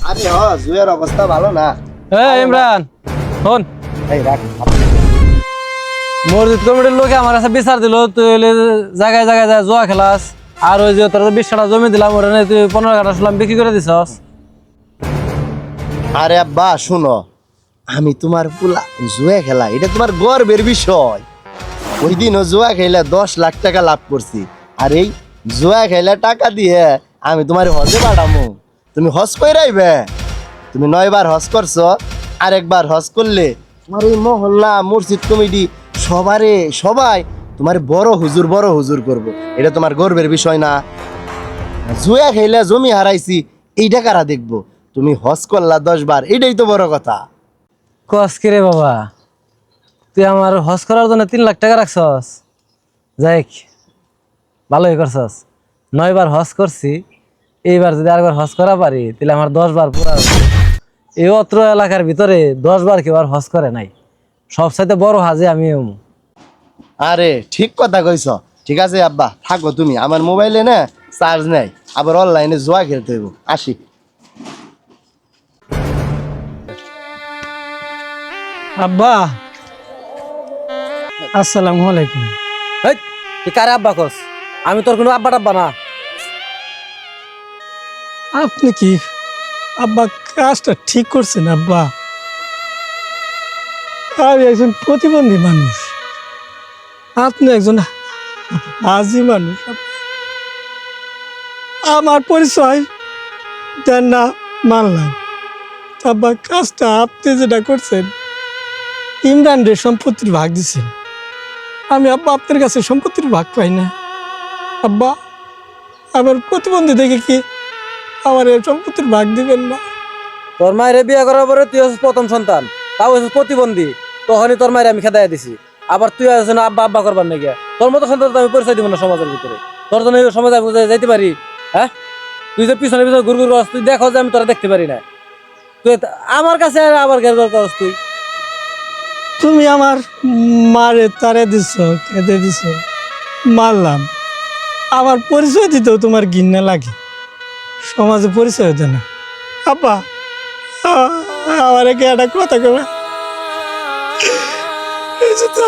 আরে জুয়ের অবস্থা ভালো না। ইমরান শোন, এই রাখ। মসজিদ কমিটির লোকে আমার কাছে বিচার দিল, তুই জায়গায় জায়গায় যায় জুয়া খেলাস, আর ওই যে তোর 20 কাঠা জমি দিলাম ওরা তুই 15 কাঠা শুনলাম বিক্রি করে দিছস। আরে আব্বা শুনো, আমি তোমার পুলা জুয়া খেলা এটা তোমার গর্বের বিষয়। ওই দিনও জুয়া খেলে 10 লাখ টাকা লাভ করছি, আর এই জুয়া খেলে টাকা দিয়ে আমি তোমার হজে পাঠামু। তুমি হজ কইরা আইবে। তুমি 9 বার হজ করছো, আরেকবার হজ করলে তোমার এই মহল্লা মসজিদ কমিটি সবাই তোমার বড় হুজুর করবো। এটা তোমার গর্বের বিষয় না? জুয়া খেলে জমি হারাইছি এইটা কারা দেখবো? তুমি হজ করলা 10 বার, এটাই তো বড় কথা। কস রে বাবা, তুই আমার হজ করার জন্য 3 লাখ টাকা রাখছস। যাই ভালোই করছস, 9 বার হজ করছি, এইবার যদি আরেকবার হজ করা পারি তাহলে আমার 10 বার পুরা। এই অত্র এলাকার ভিতরে 10 বার কেউ আর হজ করে নাই, সবচাইতে বড় হাজে আমি। আরে ঠিক কথা কইছ। ঠিক আছে আব্বা থাকো তুমি, আমার মোবাইলে না চার্জ নাই, আবার অনলাইনে জুয়া খেলতে হইব। আসি। আব্বা আসসালামু আলাইকুম। এই তুই কারে আব্বা কস? আমি তোর কোনো আব্বা টাব্বা না। আপনি কি আব্বা কাজটা ঠিক করছেন? আব্বা আমি একজন প্রতিবন্ধী মানুষ, আপনি একজন হাজি মানুষ। আমার পরিচয় দেন না মানলাম। আব্বা কাজটা আপনি যেটা করছেন, ইমরানের সম্পত্তির ভাগ দিছেন, আমি আব্বা আপনার কাছে সম্পত্তির ভাগ পাই না। আব্বা আমার প্রতিবন্ধী দেখে কি আমার এই সম্পত্তির ভাগ দিবেন না? তোর মায়ের বিয়ে করার পরে তুই হচ্ছিস প্রথম সন্তান, তাও হচ্ছিস প্রতিবন্ধী, তখনই তোর মায়ের আমি খেদাই দিছি। আবার তুই আসছিস না আব্বা আব্বা করবার নাকি? তোর মতো সন্তান তো আমি পরিচয় দিব না সমাজের ভিতরে। তোর জন্য এই সমাজে আমি যাইতে পারি? হ্যাঁ, তুই যে পিছনে পিছনে ঘুর করস, তুই দেখো যে আমি তোরা দেখতে পারি না। তুই আমার কাছে আবার ঘের ঘর করস তুই। তুমি আমার মারে তারে দিছ, খেতে দিছ, মারলাম। আমার পরিচয় দিতেও তোমার ঘৃণা লাগে, সমাজে পরিচয় হতো না। আব্বা আমার একে একটা কথা কবে, এই যে তো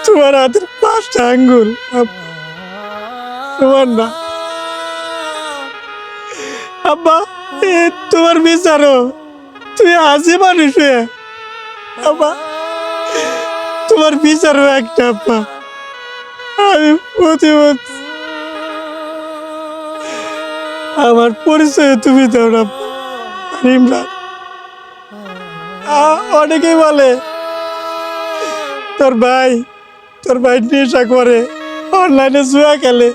তোমার হাতের 5টা আঙ্গুল তোমার না। আব্বা তোমার বিচারো, তুমি হাসি মানুষ হয়ে। আব্বা তোমার বিচারও একটা। আব্বা আমি প্রতিবন্ধী, আমার পরিচয় তুমি দাও না। ইমরান অনেকেই বলে তোর ভাই নেশা করে, অনলাইনে জুয়া খেলে।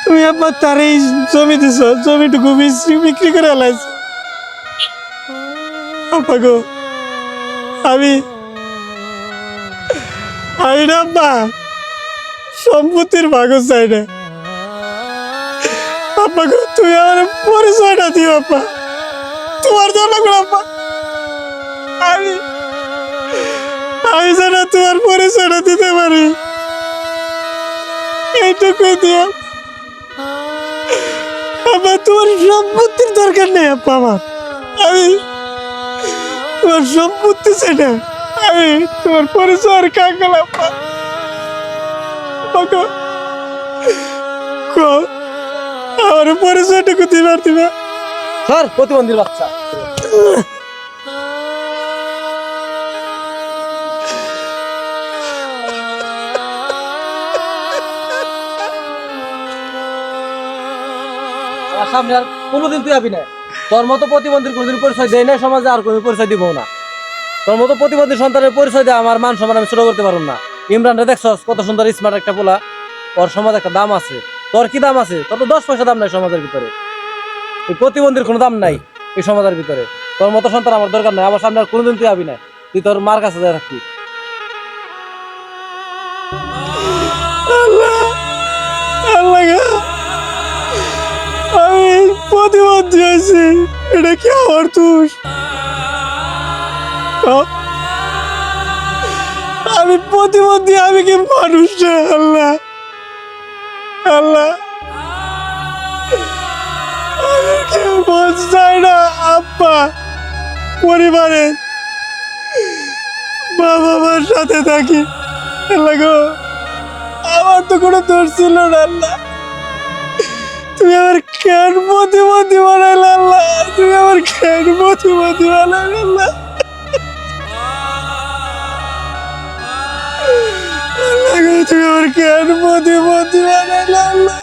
তুমি আবার তার এই জমি দিছ, জমিটুকু বিক্রি করে লাইছ। আব্বা গো আমি না আব্বা সম্পত্তির ভাগও চাই না। আব্বা গো তুমি আমার পরিচয়টা দিও আব্বা, তোমার জন্য আব্বা আমি যেন তোমার পরিচয়টা দিতে পারি, এইটুকু দিও আব্বা। তোমার সম্পত্তির দরকার নেই আব্বা, আমি তোমার সম্পত্তি চাই না, আমি তোমার পরিচয়ের কাঙ্গাল আব্বা। আমার পরিচয়টুকু দিবার দিবা। স্যার প্রতিবন্ধীর বাচ্চা। সামনে আর কোনোদিন তুই আবি না। তোর মতো প্রতিবন্ধীর কোনোদিন পরিচয় দেয় না সমাজে, আর কোনো পরিচয় দিব না। তোর মতো প্রতিবন্ধী সন্তানের পরিচয় দেয় আমার মান সম্মান আমি ছোট করতে পারবো না। ইমরানরে দেখছস কত সুন্দর স্মার্ট একটা পোলা, ওর সমাজে একটা দাম আছে। তোর কি দাম আছে? তোর তো 10 পয়সা দাম নাই সমাজের ভিতরে। এই প্রতিবন্ধীর কোনো দাম নাই এই সমাজের ভিতরে। তোর মতো সন্তান আমার দরকার নাই। আমার সামনে আর কোনোদিন তুই আবি না। তুই তোর মার কাছে যায় থাকবি। আমি প্রতিবন্ধী হয়েছি, এটা কি আমার দোষ? আমি প্রতিবন্ধী, আমি কি মানুষ না? আল্লাহ আল্লাহ মন চায় না আব্বা পরিবারে বাবা মার সাথে থাকি। আল্লাহ গো, আমার তো কোনো দোষ ছিল না আল্লাহ, তুমি আমার কেন প্রতিবন্ধী বানাইলে আল্লাহ, তুমি আমার কেন প্রতিবন্ধী বানাইলে আল্লাহ, আল্লাহ গো, তুমি আমার কেন প্রতিবন্ধী বানাইলে আল্লাহ।